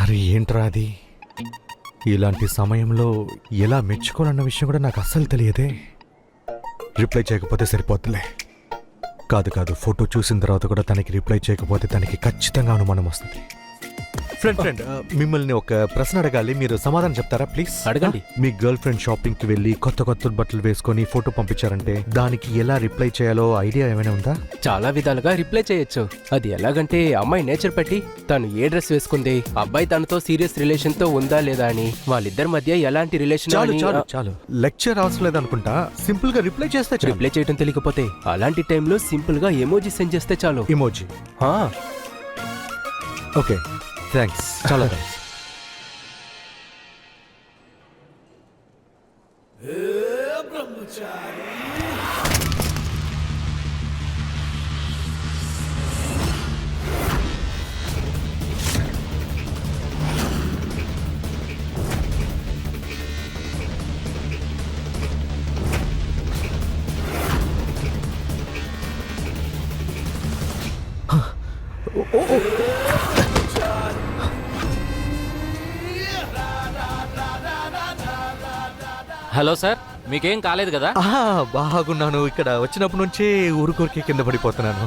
అరే ఏంట్రా అది? ఇలాంటి సమయంలో ఎలా మెచ్చుకోవాలన్న విషయం కూడా నాకు అస్సలు తెలియదే. రిప్లై చేయకపోతే సరిపోతులే. కాదు, ఫోటో చూసిన తర్వాత కూడా తనకి రిప్లై చేయకపోతే తనకి ఖచ్చితంగా అనుమానం వస్తుంది. ఫ్రెండ్, మిమ్మల్ని ఒక ప్రశ్న అడగాలి, మీరు సమాధానం చెప్తారా ప్లీజ్? అడగండి. మీ గర్ల్ ఫ్రెండ్ షాపింగ్కి వెళ్ళి కొత్త బట్టలు వేసుకొని ఫోటో పంపించారంటే దానికి ఎలా రిప్లై చేయాలో ఐడియా ఏమైనా ఉందా? చాలా విధాలుగా రిప్లై చేయొచ్చు. అది ఎలాగంటే అమ్మాయి నేచర్ పెట్టి తను ఏ డ్రెస్ వేసుకుంది, అబ్బాయి తనతో సీరియస్ రిలేషన్ తో ఉందా లేదా అని, వాళ్ళిద్దరి మధ్య ఎలాంటి రిలేషన్. చాలు లెక్చర్ అవసరం లేదనుకుంటా. సింపుల్ గా రిప్లై చేస్తే రిప్లై చేయడం తెలియకపోతే అలాంటి టైంలో సింపుల్ గా ఎమోజీ సెండ్ చేస్తే చాలు. ఎమోజీ? ఓకే, థ్యాంక్స్, చాలా థ్యాంక్స్. హలో సార్, మీకేం కాలేదు కదా? బాగున్నాను. ఇక్కడ వచ్చినప్పటి నుంచే ఊరుకోరికి కింద పడిపోతున్నాను.